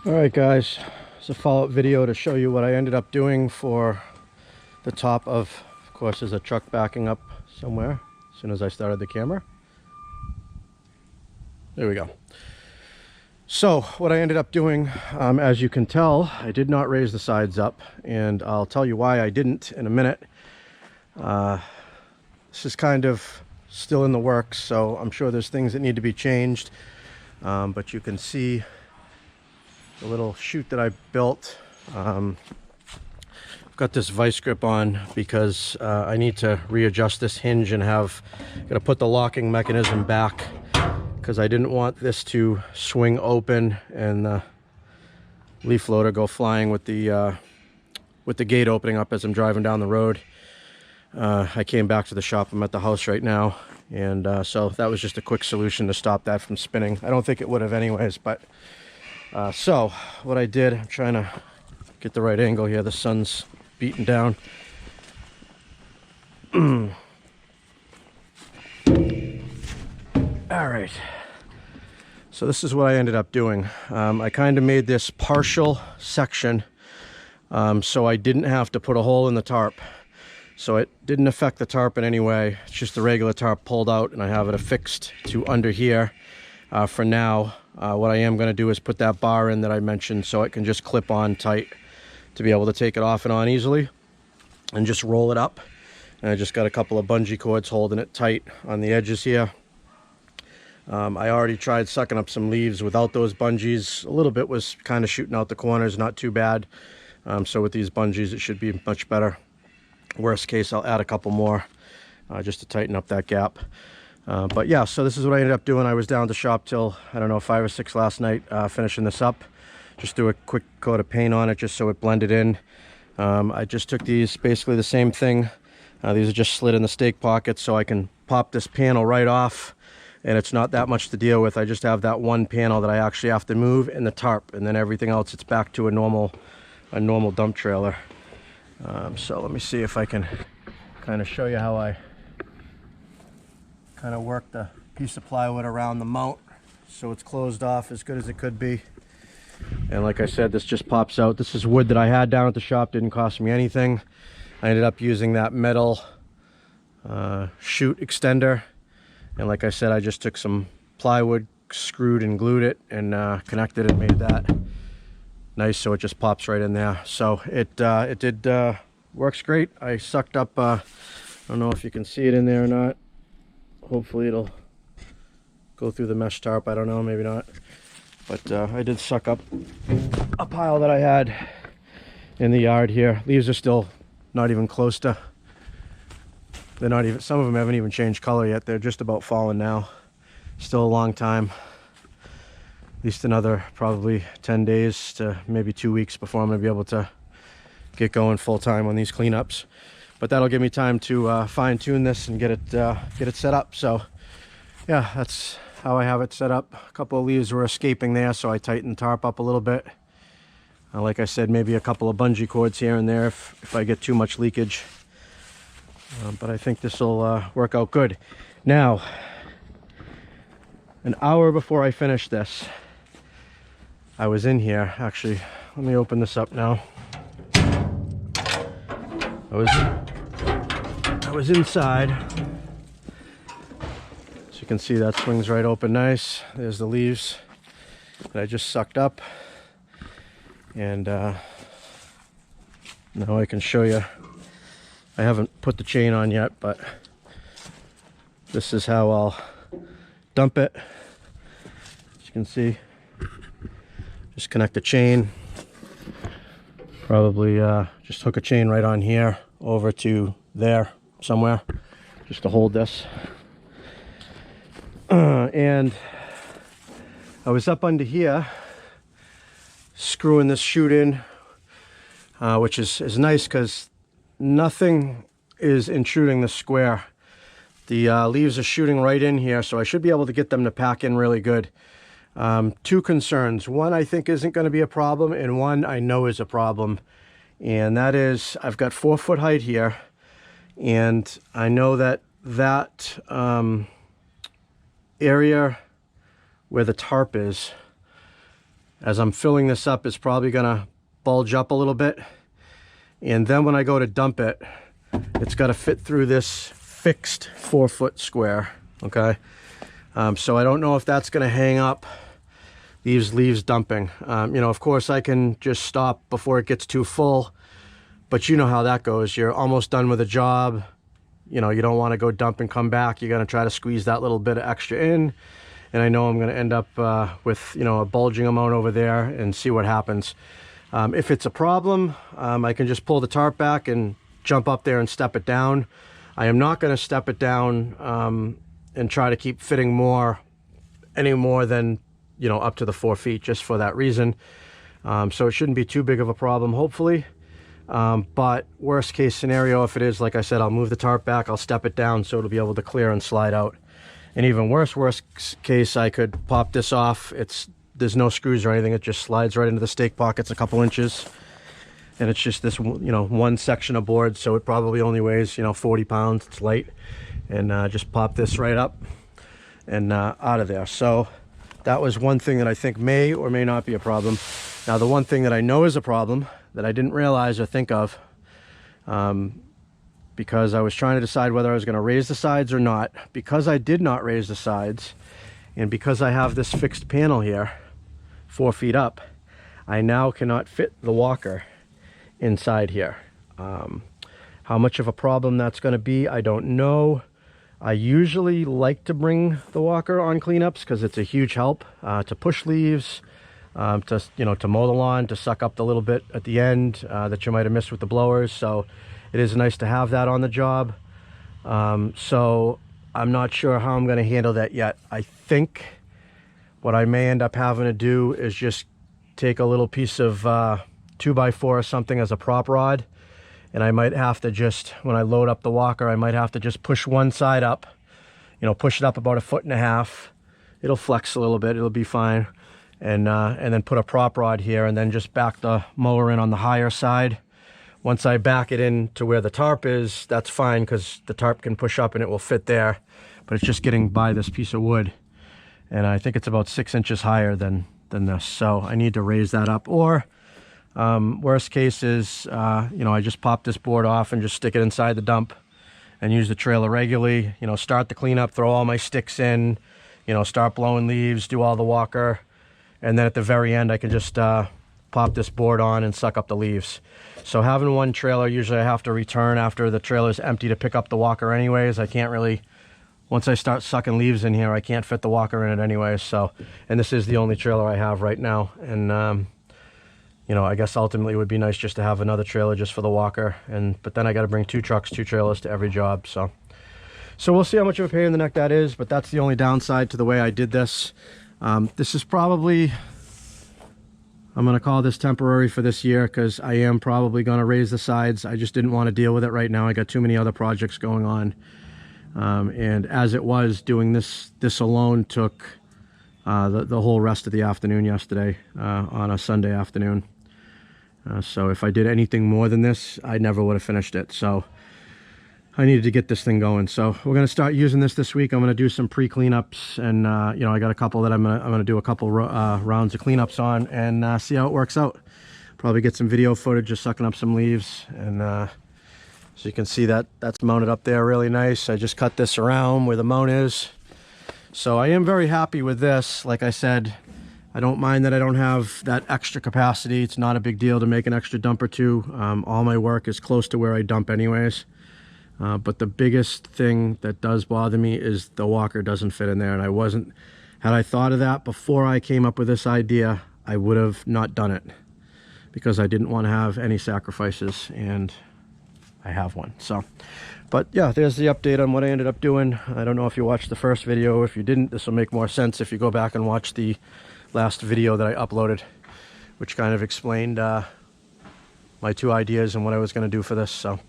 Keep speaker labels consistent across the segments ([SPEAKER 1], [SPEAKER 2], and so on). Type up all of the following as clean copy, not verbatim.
[SPEAKER 1] All right, guys, it's a follow-up video to show you what I ended up doing for the top of course, there's a truck backing up somewhere as soon as I started the camera. There we go. So what I ended up doing, as you can tell, I did not raise the sides up, and I'll tell you why I didn't in a minute. This is kind of still in the works, so I'm sure there's things that need to be changed, but you can see the little chute that I built. I've got this vice grip on because I need to readjust this hinge and gotta put the locking mechanism back, because I didn't want this to swing open and the leaf loader go flying with the gate opening up as I'm driving down the road. I came back to the shop. I'm at the house right now, and so that was just a quick solution to stop that from spinning. I don't think it would have anyways, but so what I did, I'm trying to get the right angle here. The sun's beating down. All right, so this is what I ended up doing. I kind of made this partial section so I didn't have to put a hole in the tarp. So it didn't affect the tarp in any way. It's just the regular tarp pulled out, and I have it affixed to under here for now. What I am going to do is put that bar in that I mentioned so it can just clip on tight to be able to take it off and on easily and just roll it up. And I just got a couple of bungee cords holding it tight on the edges here. I already tried sucking up some leaves without those bungees. A little bit was kind of shooting out the corners, not too bad. So with these bungees it should be much better. Worst case, I'll add a couple more just to tighten up that gap. But yeah, so this is what I ended up doing. I was down at the shop till, I don't know, 5 or 6 last night, finishing this up. Just do a quick coat of paint on it just so it blended in. I just took these, basically the same thing. These are just slid in the stake pockets so I can pop this panel right off, and it's not that much to deal with. I just have that one panel that I actually have to move in the tarp, and then everything else, it's back to a normal dump trailer. So let me see if I can kind of show you how I kind of work the piece of plywood around the mount so it's closed off as good as it could be. And like I said, this just pops out. This is wood that I had down at the shop, didn't cost me anything. I ended up using that metal chute extender, and like I said, I just took some plywood, screwed and glued it, and connected and made that nice so it just pops right in there. So it did works great. I sucked up I don't know if you can see it in there or not. Hopefully it'll go through the mesh tarp. I don't know, maybe not. But I did suck up a pile that I had in the yard here. Leaves are still not even close to, they're not even, some of them haven't even changed color yet. They're just about falling now. Still a long time. At least another probably 10 days to maybe 2 weeks before I'm going to be able to get going full time on these cleanups. But that'll give me time to fine tune this and get it set up. So yeah, that's how I have it set up. A couple of leaves were escaping there, so I tightened the tarp up a little bit. Like I said, maybe a couple of bungee cords here and there if I get too much leakage. But I think this will work out good. Now, an hour before I finished this, I was in here. Actually, let me open this up now. I was inside. As you can see, that swings right open nice. There's the leaves that I just sucked up. And now I can show you. I haven't put the chain on yet, but this is how I'll dump it. As you can see, just connect the chain. Probably just hook a chain right on here over to there somewhere, just to hold this. And I was up under here screwing this chute in, which is nice because nothing is intruding the square. The leaves are shooting right in here, so I should be able to get them to pack in really good. Two concerns. One I think isn't going to be a problem, and one I know is a problem. And that is, I've got 4 foot height here, and I know that area where the tarp is, as I'm filling this up, it's probably gonna bulge up a little bit. And then when I go to dump it, it's got to fit through this fixed 4-foot square, okay? So I don't know if that's going to hang up these leaves dumping. You know, of course I can just stop before it gets too full, but you know how that goes. You're almost done with a job. You know, you don't want to go dump and come back. You're going to try to squeeze that little bit of extra in. And I know I'm going to end up with, you know, a bulging amount over there and see what happens. If it's a problem, I can just pull the tarp back and jump up there and step it down. I am not going to step it down and try to keep fitting any more than, you know, up to the 4 feet, just for that reason. So it shouldn't be too big of a problem, hopefully. But worst case scenario, if it is, like I said, I'll move the tarp back, I'll step it down so it'll be able to clear and slide out. And even worst case, I could pop this off. There's no screws or anything. It just slides right into the stake pockets a couple inches. And it's just this, you know, one section of board. So it probably only weighs, you know, 40 pounds. It's light. And just pop this right up and out of there. So that was one thing that I think may or may not be a problem. Now, the one thing that I know is a problem that I didn't realize or think of, because I was trying to decide whether I was going to raise the sides or not. Because I did not raise the sides, and because I have this fixed panel here, 4 feet up, I now cannot fit the walker inside here. How much of a problem that's going to be, I don't know. I usually like to bring the walker on cleanups because it's a huge help to push leaves, to mow the lawn, to suck up the little bit at the end that you might have missed with the blowers. So it is nice to have that on the job. So I'm not sure how I'm going to handle that yet. I think what I may end up having to do is just take a little piece of 2x4 or something as a prop rod, and I might have to just, when I load up the walker, I might have to just push one side up, you know, push it up about 1.5 feet. It'll flex a little bit, it'll be fine, and then put a prop rod here, and then just back the mower in on the higher side. Once I back it in to where the tarp is, that's fine, because the tarp can push up and it will fit there, but it's just getting by this piece of wood. And I think it's about 6 inches higher than this. So I need to raise that up. Or worst case is, you know, I just pop this board off and just stick it inside the dump and use the trailer regularly. You know, start the cleanup, throw all my sticks in, you know, start blowing leaves, do all the walker. And then at the very end, I can just pop this board on and suck up the leaves. So having one trailer, usually I have to return after the trailer's empty to pick up the walker anyways. I can't really... Once I start sucking leaves in here, I can't fit the walker in it anyway. So, and this is the only trailer I have right now. And, you know, I guess ultimately it would be nice just to have another trailer just for the walker. But then I got to bring 2 trucks, 2 trailers to every job. So we'll see how much of a pain in the neck that is. But that's the only downside to the way I did this. This is probably, I'm going to call this temporary for this year, because I am probably going to raise the sides. I just didn't want to deal with it right now. I got too many other projects going on. And as it was, doing this alone took the whole rest of the afternoon yesterday, on a Sunday afternoon. So if I did anything more than this, I never would have finished it. So I needed to get this thing going. So we're going to start using this week. I'm going to do some pre-cleanups, and you know, I got a couple that I'm going to do a couple rounds of cleanups on, and see how it works out. Probably get some video footage just sucking up some leaves, and so you can see that that's mounted up there really nice. I just cut this around where the mount is. So I am very happy with this. Like I said, I don't mind that I don't have that extra capacity. It's not a big deal to make an extra dump or two. All my work is close to where I dump anyways. But the biggest thing that does bother me is the walker doesn't fit in there. And had I thought of that before I came up with this idea, I would have not done it, because I didn't want to have any sacrifices, and I have one. So, but yeah, there's the update on what I ended up doing. I don't know if you watched the first video. If you didn't, this will make more sense if you go back and watch the last video that I uploaded, which kind of explained my 2 ideas and what I was going to do for this. So, all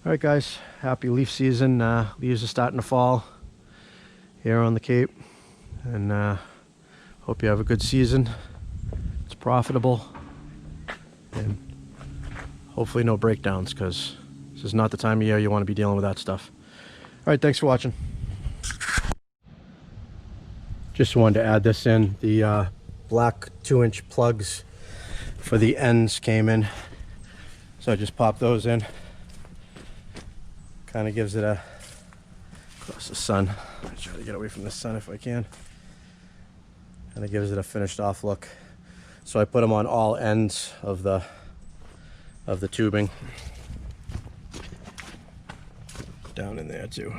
[SPEAKER 1] right, guys, happy leaf season. Leaves are starting to fall here on the Cape, and hope you have a good season. It's profitable, and hopefully no breakdowns, because this is not the time of year you want to be dealing with that stuff. All right, thanks for watching. Just wanted to add this in. The black 2-inch plugs for the ends came in. So I just popped those in. Kind of gives it a, close the sun. I try to get away from the sun if I can. Kind of gives it a finished off look. So I put them on all ends of the tubing. Down in there too.